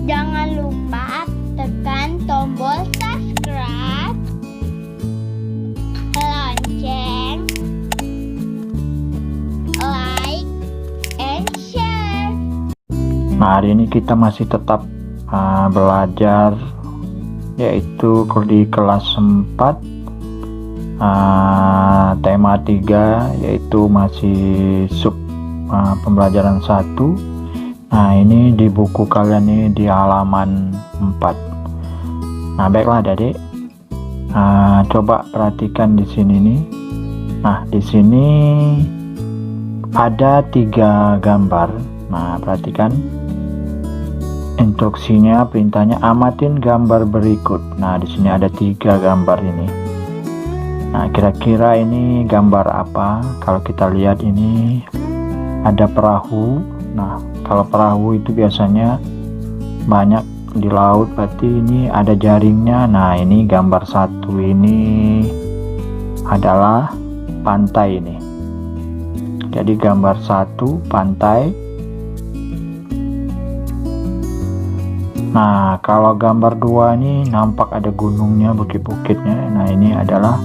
Jangan lupa tekan tombol subscribe, lonceng, like, and share. Nah, hari ini kita masih tetap belajar, yaitu di kelas 4, tema 3, yaitu masih sub pembelajaran 1. Nah, ini di buku kalian ini di halaman 4. Nah, baiklah adik, coba perhatikan di sini nih. Nah, di sini ada 3 gambar. Nah, perhatikan instruksinya, perintahnya amatin gambar berikut. Nah, di sini ada 3 gambar ini. Nah, kira-kira ini gambar apa? Kalau kita lihat ini ada perahu. Nah, kalau perahu itu biasanya banyak di laut, berarti ini ada jaringnya. Nah, ini gambar 1 ini adalah pantai ini. Jadi gambar 1 pantai. Nah, kalau gambar 2 ini nampak ada gunungnya, bukit-bukitnya. Nah, ini adalah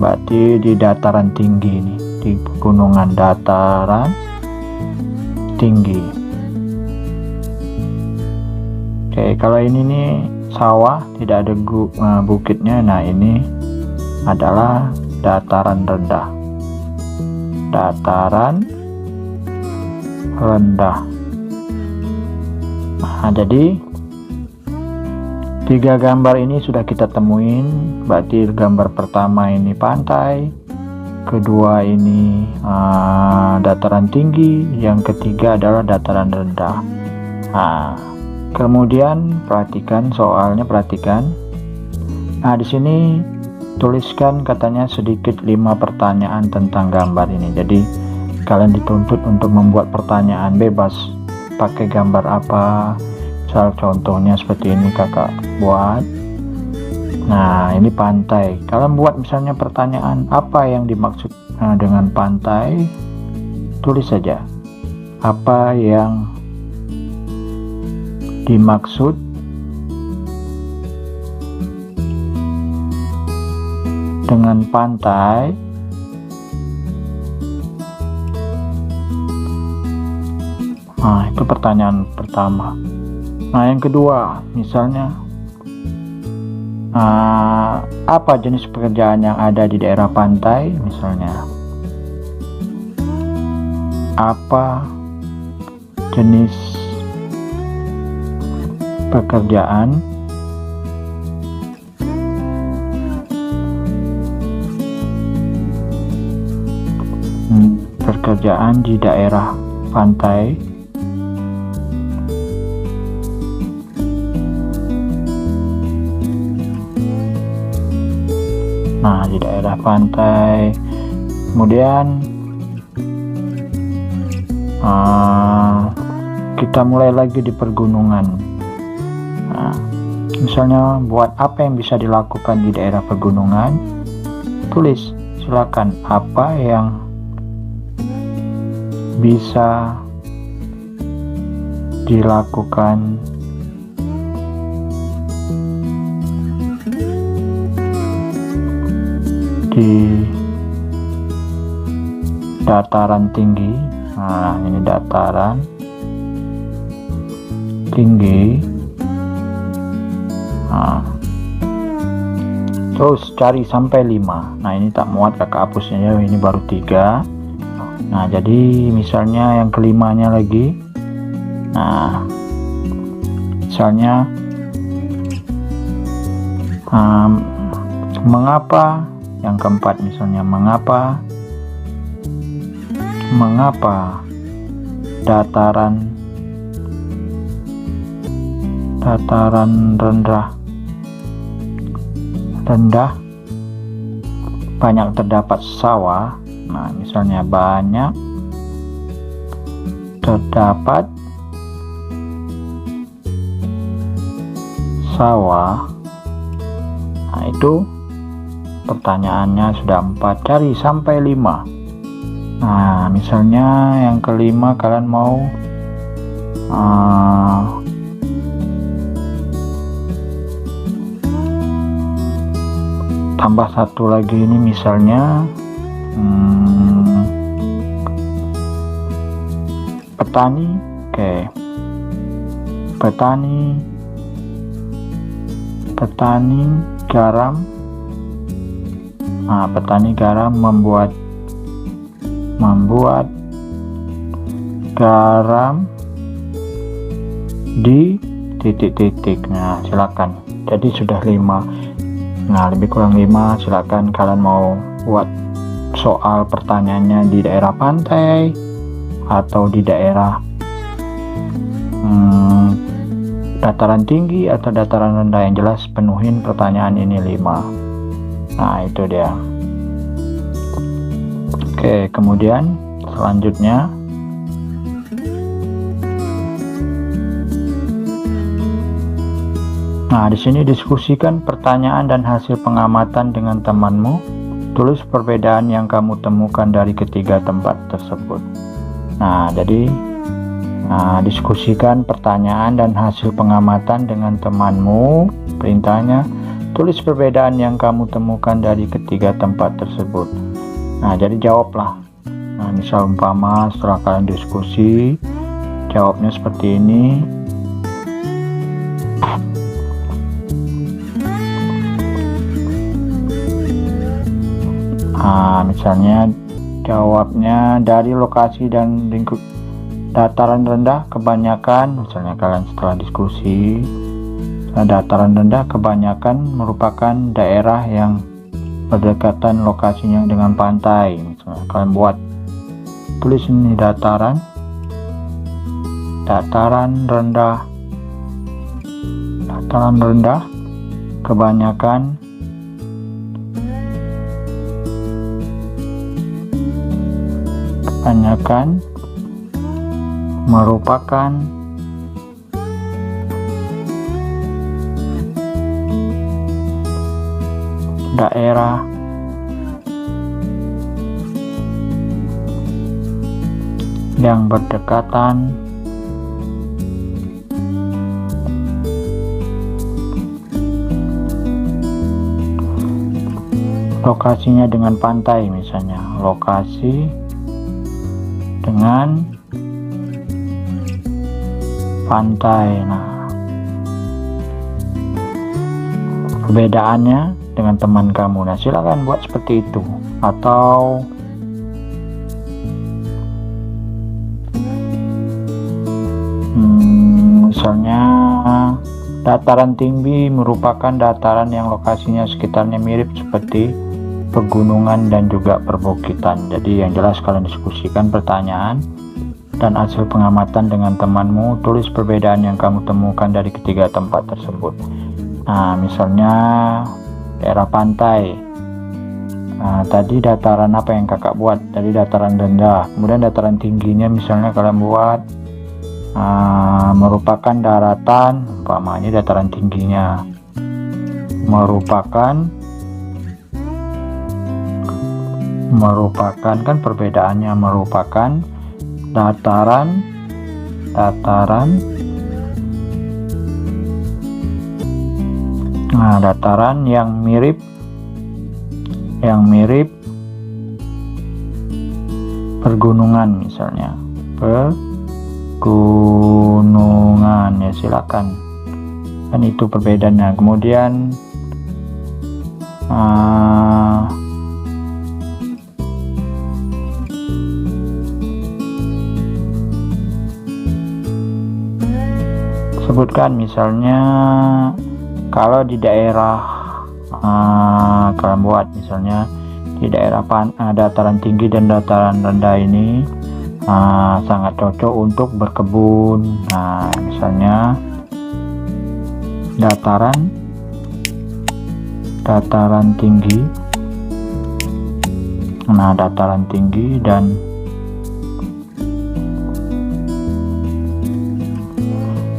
berarti di dataran tinggi ini, di pegunungan dataran tinggi. Oke, kalau ini nih sawah, tidak ada bukitnya. Nah, ini adalah dataran rendah. Dataran rendah. Nah, jadi 3 gambar ini sudah kita temuin. Berarti gambar pertama ini pantai, kedua ini dataran tinggi, yang ketiga adalah dataran rendah. Nah, kemudian perhatikan soalnya, perhatikan. Nah, di sini tuliskan katanya sedikit 5 pertanyaan tentang gambar ini. Jadi kalian dituntut untuk membuat pertanyaan bebas, pakai gambar apa. Misal contohnya seperti ini kakak buat. Nah, ini pantai. Kalian buat misalnya pertanyaan apa yang dimaksud dengan pantai. Tulis saja apa yang dimaksud dengan pantai. Nah, itu pertanyaan pertama. Nah, yang kedua, misalnya apa jenis pekerjaan yang ada di daerah pantai, misalnya apa jenis pekerjaan di daerah pantai. Nah, di daerah pantai. Kemudian kita mulai lagi di pergunungan. Nah, misalnya buat apa yang bisa dilakukan di daerah pegunungan. Tulis silakan apa yang bisa dilakukan di dataran tinggi. Nah, ini dataran tinggi. Nah, terus cari sampai 5. Nah, ini tak muat kakak hapusnya ya, ini baru 3. Nah, jadi misalnya yang kelimanya lagi. Nah, misalnya mengapa. Yang keempat misalnya mengapa dataran rendah banyak terdapat sawah. Nah, misalnya banyak terdapat sawah. Nah, itu pertanyaannya sudah 4, cari sampai 5. Nah, misalnya yang kelima kalian mau tambah satu lagi ini misalnya petani. Oke, petani garam. Petani garam membuat garam di titik-titik. Nah, silakan. Jadi sudah 5. Nah, lebih kurang 5. Silakan kalian mau buat soal pertanyaannya di daerah pantai atau di daerah dataran tinggi atau dataran rendah, yang jelas penuhin pertanyaan ini 5. Nah, itu dia. Oke, kemudian selanjutnya di sini diskusikan pertanyaan dan hasil pengamatan dengan temanmu. Tulis perbedaan yang kamu temukan dari ketiga tempat tersebut. Jadi diskusikan pertanyaan dan hasil pengamatan dengan temanmu. Perintahnya, tulis perbedaan yang kamu temukan dari ketiga tempat tersebut. Jadi jawablah. Misal umpama setelah kalian diskusi, jawabnya seperti ini. Misalnya jawabnya dari lokasi dan lingkup dataran rendah kebanyakan, misalnya kalian setelah diskusi, dataran rendah kebanyakan merupakan daerah yang berdekatan lokasinya dengan pantai. Misalnya kalian buat tulis ini dataran rendah kebanyakan merupakan daerah yang berdekatan lokasinya dengan pantai. Misalnya lokasi dengan pantai. Perbedaannya dengan teman kamu. Silakan buat seperti itu. Atau misalnya dataran tinggi merupakan dataran yang lokasinya sekitarnya mirip seperti pegunungan dan juga perbukitan. Jadi yang jelas kalian diskusikan pertanyaan dan hasil pengamatan dengan temanmu. Tulis perbedaan yang kamu temukan dari ketiga tempat tersebut. Misalnya daerah pantai. Tadi dataran apa yang kakak buat? Tadi dataran rendah. Kemudian dataran tingginya misalnya kalian buat merupakan daratan, umpamanya dataran tingginya merupakan kan perbedaannya merupakan dataran yang mirip pergunungan, misalnya pegunungan. Ya silakan, kan itu perbedaannya. Kemudian sebutkan misalnya kalau di daerah kalian buat misalnya di daerah dataran tinggi dan dataran rendah ini sangat cocok untuk berkebun. Misalnya dataran tinggi,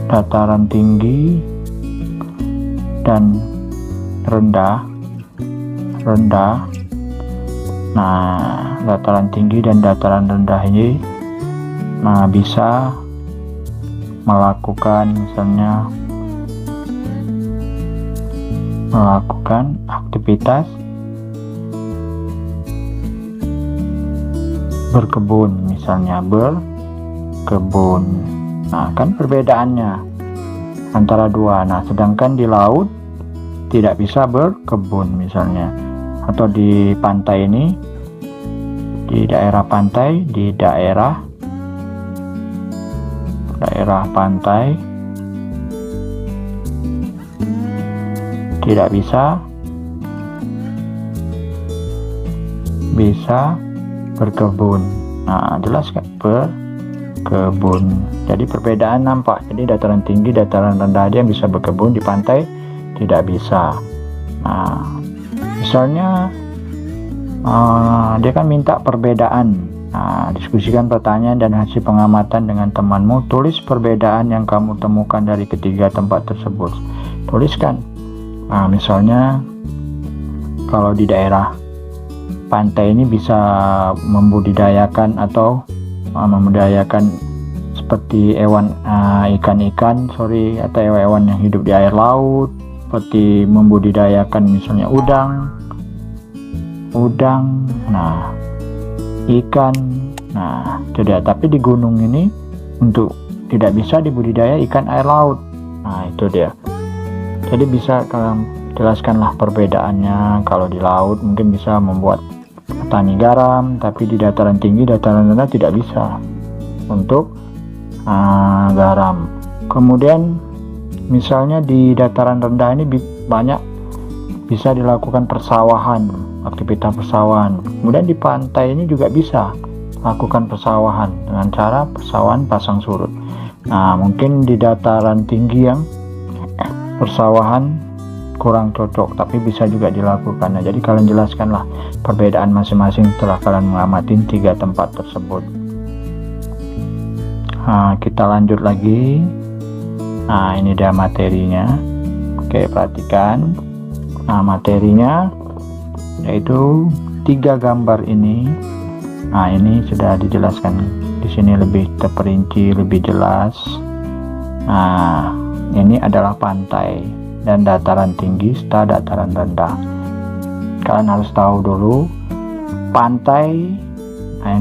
dataran tinggi dan rendah. Dataran tinggi dan dataran rendah ini bisa melakukan misalnya aktivitas berkebun, misalnya berkebun. Nah, kan perbedaannya antara dua. Nah, sedangkan di laut tidak bisa berkebun misalnya, atau di pantai ini, di daerah pantai, pantai tidak bisa berkebun. Nah, jelas kan, berkebun. Jadi perbedaan nampak. Jadi dataran tinggi, dataran rendah aja yang bisa berkebun, di pantai tidak bisa. Nah, misalnya dia kan minta perbedaan. Nah, diskusikan pertanyaan dan hasil pengamatan dengan temanmu. Tulis perbedaan yang kamu temukan dari ketiga tempat tersebut. Tuliskan. Nah, misalnya kalau di daerah pantai ini bisa membudidayakan atau membudidayakan seperti ikan-ikan atau hewan yang hidup di air laut, seperti membudidayakan misalnya udang, nah ikan. Nah, tapi di gunung ini untuk tidak bisa dibudidaya ikan air laut. Nah, itu dia. Jadi bisa kalian jelaskanlah perbedaannya. Kalau di laut mungkin bisa membuat petani garam, tapi di dataran tinggi, dataran rendah tidak bisa untuk garam. Kemudian misalnya di dataran rendah ini banyak bisa dilakukan persawahan, aktivitas persawahan. Kemudian di pantai ini juga bisa lakukan persawahan dengan cara persawahan pasang surut. Nah, mungkin di dataran tinggi yang persawahan kurang cocok, tapi bisa juga dilakukan. Nah, jadi kalian jelaskanlah perbedaan masing-masing setelah kalian mengamati 3 tempat tersebut. Nah, kita lanjut lagi. Nah, ini dia materinya. Oke, perhatikan. Nah, materinya yaitu 3 gambar ini. Nah, ini sudah dijelaskan di sini lebih terperinci, lebih jelas. Nah, ini adalah pantai dan dataran tinggi serta dataran rendah. Kalian harus tahu dulu pantai. Nah,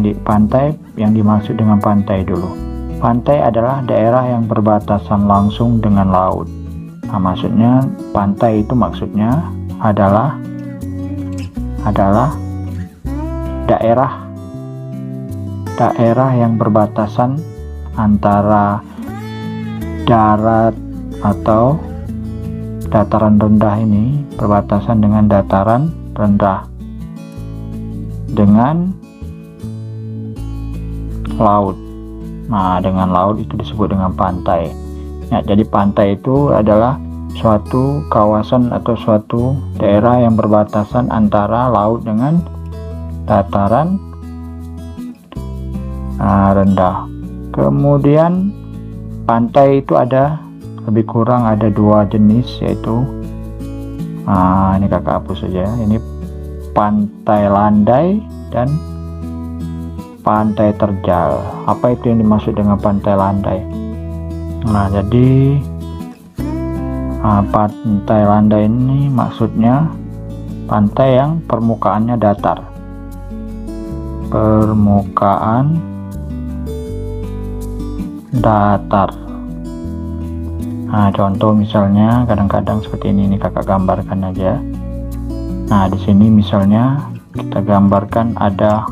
yang dimaksud dengan pantai dulu. Pantai adalah daerah yang berbatasan langsung dengan laut. Nah, maksudnya pantai itu maksudnya adalah daerah yang berbatasan antara darat atau dataran rendah ini berbatasan dengan dataran rendah dengan laut. Nah, dengan laut itu disebut dengan pantai. Nah, jadi pantai itu adalah suatu kawasan atau suatu daerah yang berbatasan antara laut dengan dataran rendah. Kemudian pantai itu lebih kurang ada 2 jenis, yaitu ini kakak hapus saja. Ini pantai landai dan pantai terjal. Apa itu yang dimaksud dengan pantai landai? Nah, jadi pantai landai ini maksudnya pantai yang permukaannya datar. Permukaan datar. Nah, contoh misalnya kadang-kadang seperti ini kakak gambarkan aja. Nah, di sini misalnya kita gambarkan ada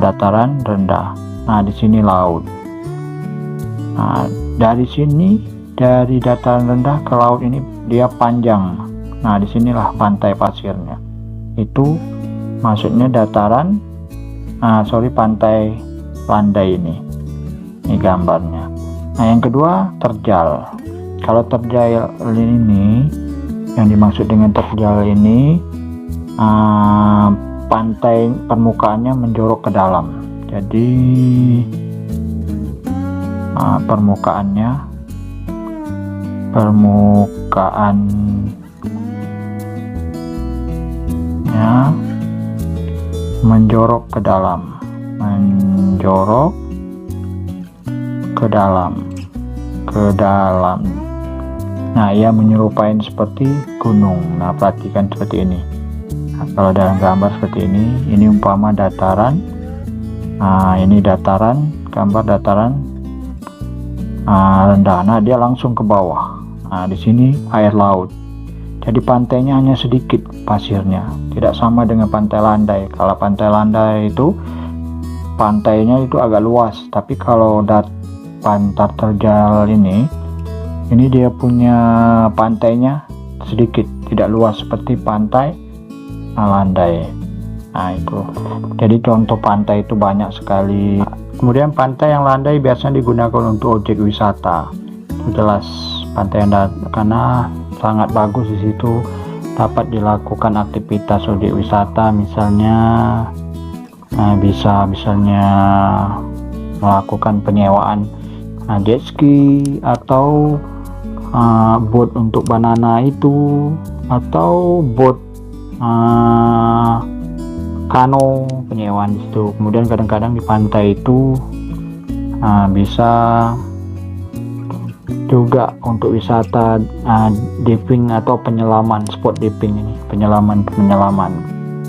dataran rendah. Nah, di sini laut. Nah, dari dataran rendah ke laut ini dia panjang. Nah, disinilah pantai pasirnya. Itu maksudnya pantai landai ini. Ini gambarnya. Nah, yang kedua terjal. Kalau terjal ini, yang dimaksud dengan terjal ini pantai permukaannya menjorok ke dalam. Jadi permukaannya menjorok ke dalam, ke dalam. Nah, ia menyerupai seperti gunung. Nah, perhatikan seperti ini. Nah, kalau dalam gambar seperti ini umpama dataran. Nah, ini dataran, gambar dataran rendah. Nah, dia langsung ke bawah. Nah, di sini air laut. Jadi pantainya hanya sedikit pasirnya, tidak sama dengan pantai landai. Kalau pantai landai itu pantainya itu agak luas, tapi kalau pantai terjal ini dia punya pantainya sedikit, tidak luas seperti pantai landai. Nah, itu. Jadi contoh pantai itu banyak sekali. Kemudian pantai yang landai biasanya digunakan untuk objek wisata. Itu jelas pantai yang karena sangat bagus di situ, dapat dilakukan aktivitas objek wisata, misalnya bisa misalnya melakukan penyewaan jet ski atau boat untuk banana itu, atau boat kano penyewaan di situ. Kemudian kadang-kadang di pantai itu bisa juga untuk wisata diving atau penyelaman, spot diving ini, penyelaman.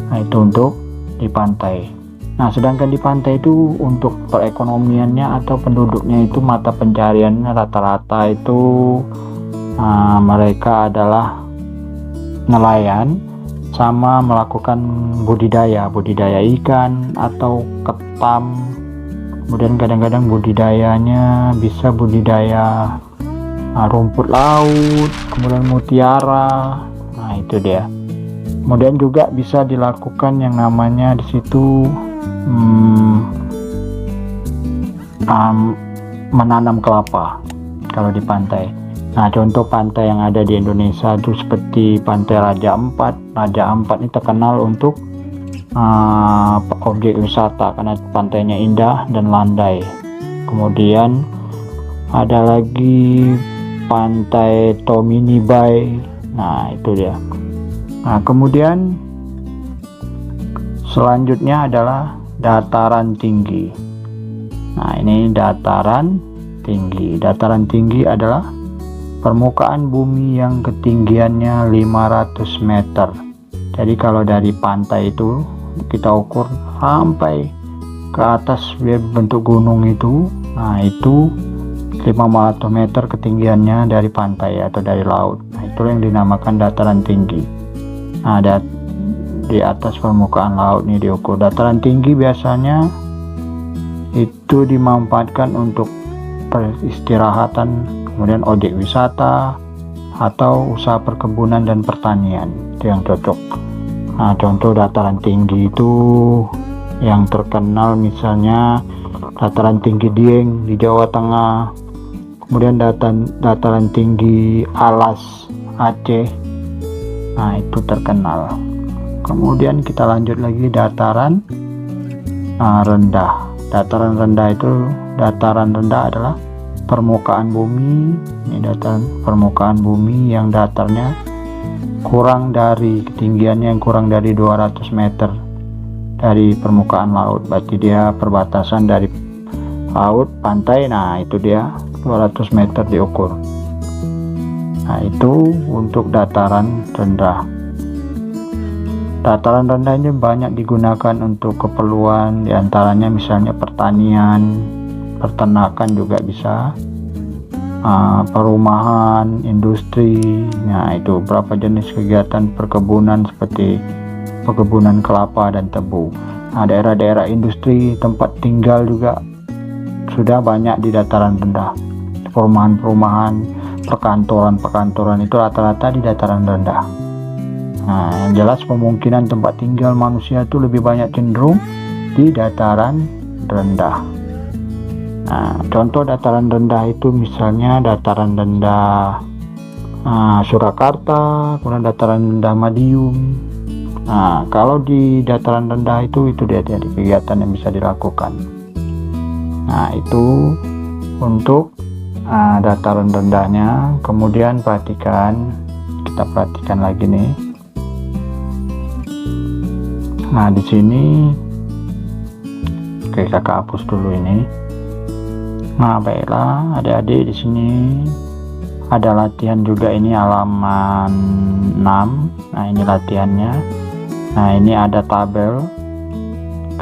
Nah, itu untuk di pantai. Nah, sedangkan di pantai itu untuk perekonomiannya atau penduduknya itu mata pencariannya rata-rata itu mereka adalah nelayan sama melakukan budidaya ikan atau ketam. Kemudian kadang-kadang budidayanya bisa budidaya rumput laut, kemudian mutiara. Nah, itu dia. Kemudian juga bisa dilakukan yang namanya di situ menanam kelapa kalau di pantai. Nah, contoh pantai yang ada di Indonesia itu seperti Pantai Raja Ampat. Raja Ampat ini terkenal untuk objek wisata karena pantainya indah dan landai. Kemudian ada lagi Pantai Tomini Bay. Nah, itu dia. Nah, kemudian selanjutnya adalah dataran tinggi. Nah, ini dataran tinggi. Dataran tinggi adalah permukaan bumi yang ketinggiannya 500 meter. Jadi kalau dari pantai itu kita ukur sampai ke atas bentuk gunung itu, nah itu 500 meter ketinggiannya dari pantai atau dari laut. Nah, itu yang dinamakan dataran tinggi. Nah, di atas permukaan laut ini diukur. Dataran tinggi biasanya itu dimanfaatkan untuk peristirahatan, kemudian objek wisata atau usaha perkebunan dan pertanian. Itu yang cocok. Nah, contoh dataran tinggi itu yang terkenal misalnya dataran tinggi Dieng di Jawa Tengah, kemudian dataran tinggi Alas Aceh. Nah, itu terkenal. Kemudian kita lanjut lagi dataran rendah. Dataran rendah adalah permukaan bumi. Ini dataran permukaan bumi yang datarnya ketinggiannya yang kurang dari 200 meter dari permukaan laut. Berarti dia perbatasan dari laut, pantai. Nah, itu dia 200 meter diukur. Nah, itu untuk dataran rendah. Dataran rendah ini banyak digunakan untuk keperluan, diantaranya misalnya pertanian, peternakan juga bisa, perumahan, industri. Nah, itu beberapa jenis kegiatan perkebunan seperti perkebunan kelapa dan tebu. Nah, daerah-daerah industri, tempat tinggal juga sudah banyak di dataran rendah. Perumahan-perumahan, perkantoran itu rata-rata di dataran rendah. Nah, yang jelas kemungkinan tempat tinggal manusia itu lebih banyak cenderung di dataran rendah. Nah, contoh dataran rendah itu misalnya dataran rendah Surakarta, kemudian dataran rendah Madiun. Nah, kalau di dataran rendah itu dia kegiatan yang bisa dilakukan. Nah, itu untuk dataran rendahnya. Kemudian kita perhatikan lagi nih. Nah, di sini kakak hapus dulu ini. Nah, baiklah adik-adik, di sini ada latihan juga, ini halaman 6. Nah, ini latihannya. Nah, ini ada tabel.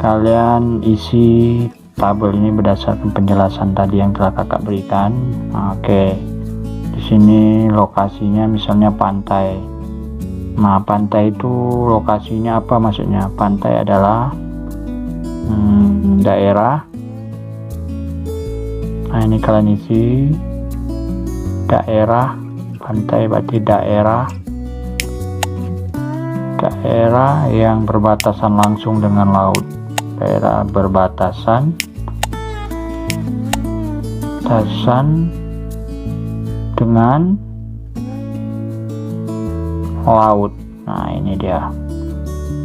Kalian isi tabel ini berdasarkan penjelasan tadi yang telah kakak berikan. Oke. Di sini lokasinya misalnya pantai. Nah, pantai itu lokasinya apa maksudnya? Pantai adalah daerah. Nah, ini kalian isi daerah. Pantai berarti daerah yang berbatasan langsung dengan laut. Daerah berbatasan dengan laut. Nah, ini dia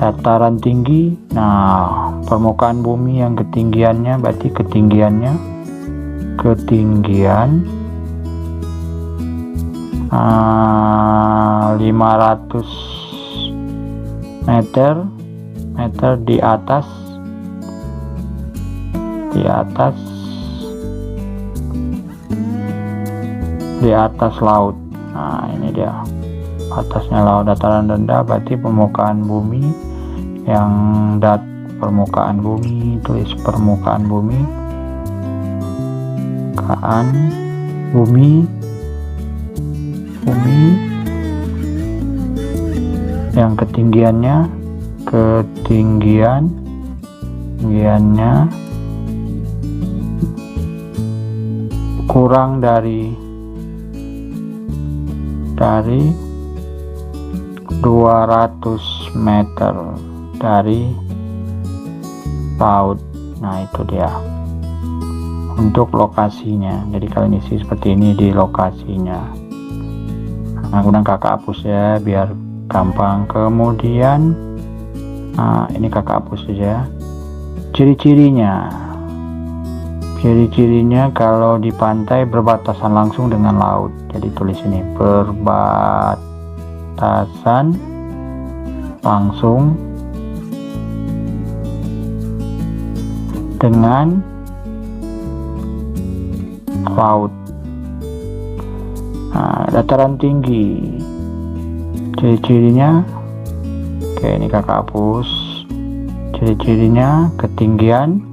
dataran tinggi. Nah, permukaan bumi yang ketinggiannya berarti ketinggian 500 meter di atas laut. Nah, ini dia atasnya laut. Dataran rendah berarti permukaan bumi yang permukaan bumi, tulis permukaan bumi, yang ketinggiannya kurang dari 200 meter dari laut. Nah, itu dia untuk lokasinya. Jadi kalian isi seperti ini di lokasinya. Nah, kemudian kakak hapus ya biar gampang. Kemudian ini kakak hapus saja. Ciri-cirinya kalau di pantai berbatasan langsung dengan laut. Jadi tulis ini berbatasan langsung dengan laut. Nah, dataran tinggi, ciri-cirinya, oke, ini kakak hapus. Ciri-cirinya ketinggian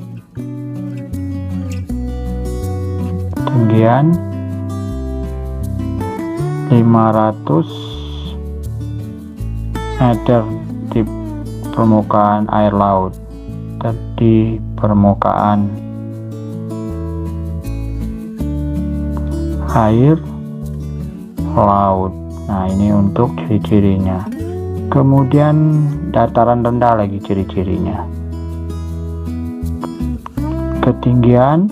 500 meter di permukaan air laut, di permukaan air laut. Nah, ini untuk ciri-cirinya. Kemudian dataran rendah lagi ciri-cirinya. Ketinggian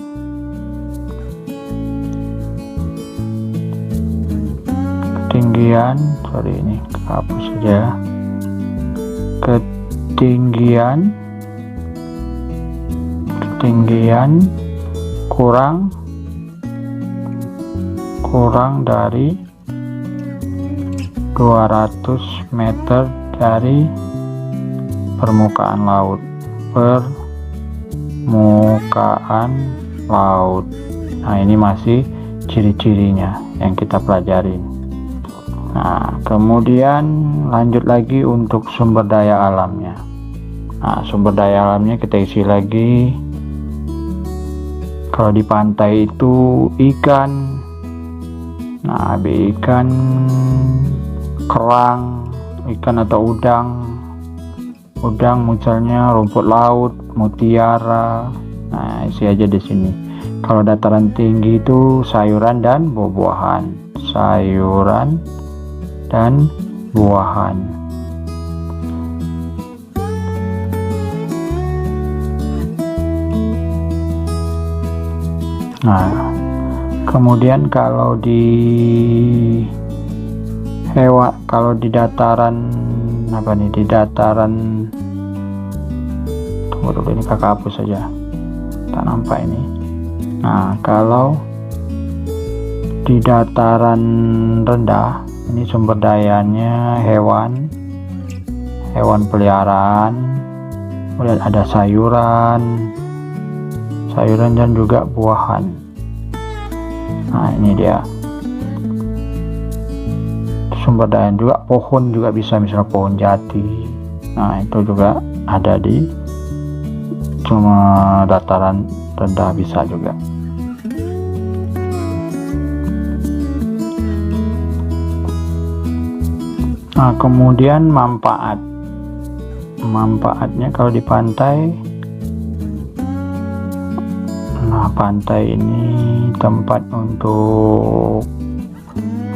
ini hapus saja. Ketinggian kurang dari 200 meter dari permukaan laut. Nah, ini masih ciri-cirinya yang kita pelajari. Nah, kemudian lanjut lagi untuk sumber daya alamnya. Nah, sumber daya alamnya kita isi lagi. Kalau di pantai itu ikan. Nah, ikan kerang, ikan atau udang misalnya, rumput laut, mutiara. Nah, isi aja di sini. Kalau dataran tinggi itu sayuran dan buah-buahan. Nah, kemudian kalau di dataran tunggu dulu, ini kakak hapus saja, tak nampak ini. Nah, kalau di dataran rendah, ini sumber dayanya hewan peliharaan, kemudian ada sayuran dan juga buahan. Nah, ini dia. Sumber daya juga, pohon juga bisa, misalnya pohon jati. Nah, itu juga ada di cuma dataran rendah bisa juga. Nah, kemudian manfaatnya kalau di pantai. Nah, pantai ini tempat untuk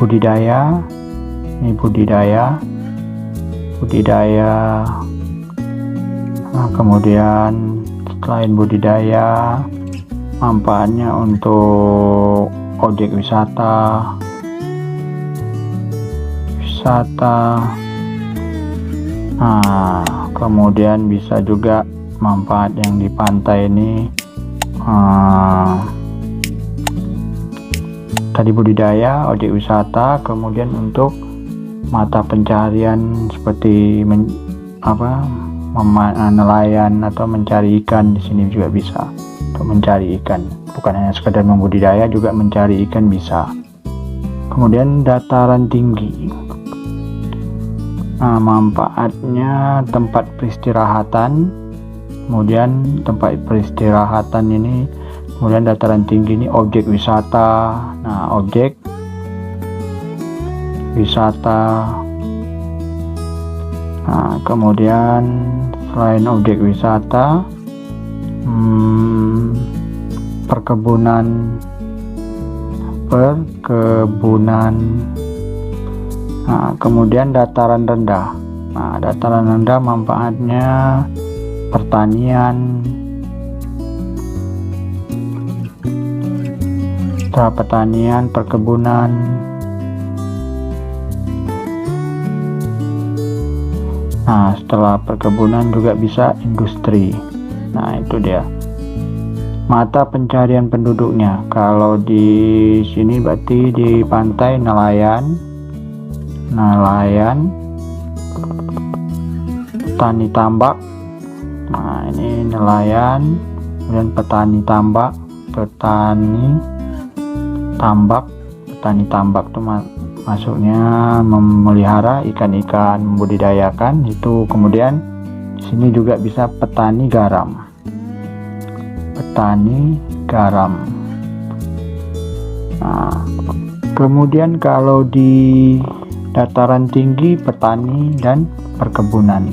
budidaya. Ini budidaya. Nah, kemudian selain budidaya, manfaatnya untuk objek wisata. Nah, kemudian bisa juga manfaat yang di pantai ini tadi budidaya, objek wisata, kemudian untuk mata pencarian seperti nelayan atau mencari ikan. Di sini juga bisa untuk mencari ikan, bukan hanya sekedar membudidaya, juga mencari ikan bisa. Kemudian dataran tinggi. Nah, manfaatnya tempat peristirahatan. Kemudian tempat peristirahatan ini, kemudian dataran tinggi ini objek wisata. Nah, objek wisata. Nah, kemudian selain objek wisata, perkebunan. Nah, kemudian dataran rendah. Nah, dataran rendah manfaatnya pertanian. Setelah pertanian, perkebunan. Nah, setelah perkebunan juga bisa industri. Nah, itu dia. Mata pencarian penduduknya. Kalau di sini berarti di pantai nelayan, petani tambak. Nah, ini nelayan, kemudian petani tambak. Petani tambak itu masuknya memelihara ikan-ikan, membudidayakan itu. Kemudian di sini juga bisa petani garam. Nah, kemudian kalau di dataran tinggi, petani dan perkebunan.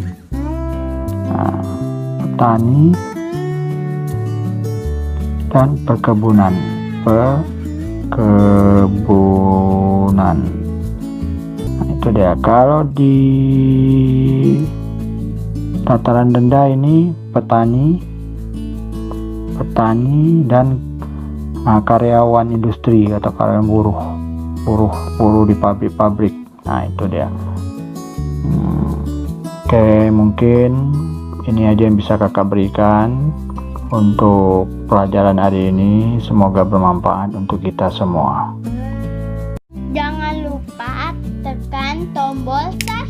Nah, petani dan perkebunan. Nah, itu dia. Kalau di dataran rendah ini petani dan karyawan industri atau karyawan buruh di pabrik. Nah, itu dia. Oke, mungkin ini aja yang bisa kakak berikan untuk pelajaran hari ini. Semoga bermanfaat untuk kita semua. Jangan lupa tekan tombol subscribe.